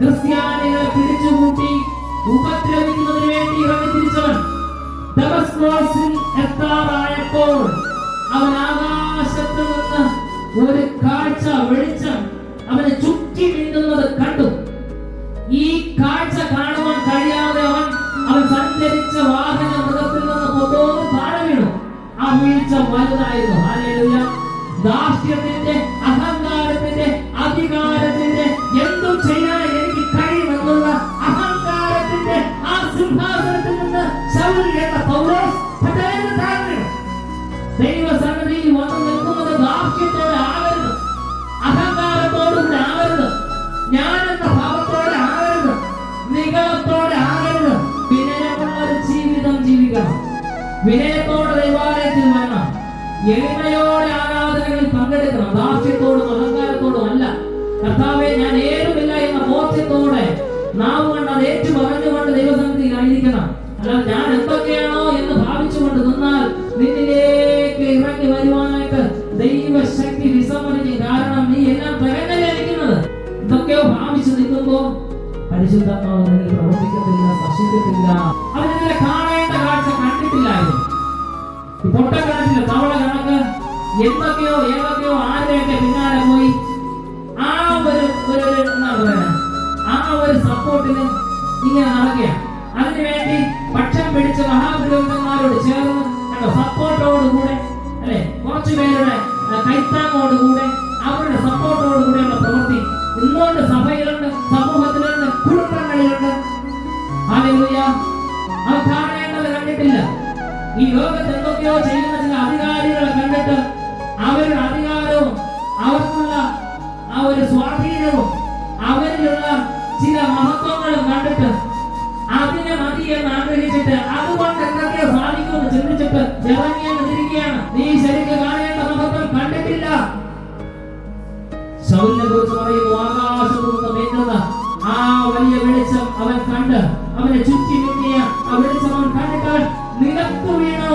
ക്രിസ്ത്യാനികളെ പിടിച്ചുകൂട്ടി ഉപദ്രവിക്കുന്നതിന് വേണ്ടി ഇറങ്ങി തിരിച്ചവൻ ദമസ്കോസിൽ എത്താറായപ്പോൾ അവൻ ആകാശത്ത് നിന്ന് ഒരു കാഴ്ച വെളിച്ചം അവനെ ചുറ്റി വീഴുന്നത് കണ്ടു. ഈ കാഴ്ച കാണുവാൻ കഴിയാതെ അവൻ സഞ്ചരിച്ച വാഹന മൃഗത്തിൽ നിന്ന് പൊതോന്ന് താഴെ വീണു. ആ വീഴ്ച വലുതായിരുന്നു. ഹല്ലേലൂയ. ദാസ്യത്തിന്റെ, അഹങ്കാരത്തിന്റെ, അധികാരത്തിന്റെ, എന്തും ചെയ്യാൻ എനിക്ക് കഴിയുമെന്നുള്ള അഹങ്കാരത്തിന്റെ ആ സിംഹാസനത്തിൽ നിന്ന് ശൗൽ എന്ന പൗലോസ് പെട്ടെന്ന് താഴെ വീണു. ദൈവസന്നിധിയിൽ വന്നു നിൽക്കുന്നത് ദാസ്യത്തോടെ ആവരുത്, അഹങ്കാരത്തോടുകൂടെ ആവരുത്, ഞാൻ എന്ന ഭാവത്തോടെ ആവരുത്, നിഗളത്തോടെ ആവരുത്. വിനയമുള്ള ഒരു ജീവിതം ജീവിക്കണം. വിനയത്തോടെ ദൈവാലയത്തിൽ വരണം. എളിമയോടെ ആരാധനകളിൽ പങ്കെടുക്കണം. ദാസ്യത്തോടും അഹങ്കാരത്തോടും അല്ല. കർത്താവേ, ഞാൻ ഏതുമില്ല എന്ന ബോധ്യത്തോടെ നാവ് കൊണ്ട് അത് ഏറ്റു പറഞ്ഞുകൊണ്ട് ദൈവസന്നിധിയിൽ ആയിരിക്കണം. അല്ലാതെ ഞാൻ എന്തൊക്കെയാണോ എന്ന് ഭാവിച്ചുകൊണ്ട് നിന്നാൽ നിന്നിലേക്ക് ഇറങ്ങി വരുവാനായിട്ട് ദൈവശക്തി വിസമ്മതിക്കും. കാരണം നീ എല്ലാം പ്രകടനയിരിക്കുന്നത്. എന്തൊക്കെയോ ഭാവിച്ചു നിൽക്കുമ്പോ പരിശുദ്ധാത്മാവ് നിന്നിൽ പ്രവർത്തിക്കത്തില്ല, സ്പർശിക്കത്തില്ല. അവനെ കാണേണ്ട കാഴ്ച കണ്ടിട്ടില്ലായിരുന്നു. പൊട്ട കണക്കില്ല, തവള കണക്ക് എന്തൊക്കെയോ ഏതൊക്കെയോ ആരെയൊക്കെ പിന്നാലെ പോയി ആ എന്താ പറയുക, ആ ഒരു സപ്പോർട്ടിന് ഇങ്ങനെ നടക്കുക. അതിനുവേണ്ടി പക്ഷം പിടിച്ച മഹാപുരോഹിതന്മാരോട് ചേർന്ന് സപ്പോർട്ടോടുകൂടെ, അല്ലെ, കുറച്ചു പേരുടെ കൈത്താങ്ങോടുകൂടെ, അവരുടെ സപ്പോർട്ടോടുകൂടെയുള്ള പ്രവൃത്തി ഇന്നുകൊണ്ട് സഭയിലുണ്ട്, സമൂഹത്തിലുണ്ട്, കുടുംബങ്ങളിലുണ്ട്. ഹല്ലേലൂയ. അവ കാണേണ്ടത് കണ്ടിട്ടില്ല. ഈ ലോകത്ത് എന്തൊക്കെയോ ചെയ്യുന്ന ചില അധികാരികളെ കണ്ടിട്ട് അവരുടെ അധികാരവും അവർക്കുള്ള ആ ഒരു സ്വാധീനവും അവരിലുള്ള ചില മഹത്വങ്ങളും കണ്ടിട്ട് അതിനെ മതി എന്ന് ആഗ്രഹിച്ചിട്ട് അതുകൊണ്ട് എന്തൊക്കെയോ സാധിക്കുമെന്ന് ചിന്തിച്ചിട്ട് ഇറങ്ങിയെന്ന് തിരികെയാണ്. നീ ശരിക്കും കാണേണ്ട മഹത്വം കണ്ടിട്ടില്ല. ശൗലിനെ കുറിച്ച് പറയുന്നു, ആകാശത്ത് നിന്ന് വീഴുന്ന ആ വലിയ വെളിച്ചം അവൻ കണ്ട്, അവനെ ചുറ്റി മിന്നിയ ആ വെളിച്ചം അവൻ കണ്ടിട്ട് നിലത്തു വീണു.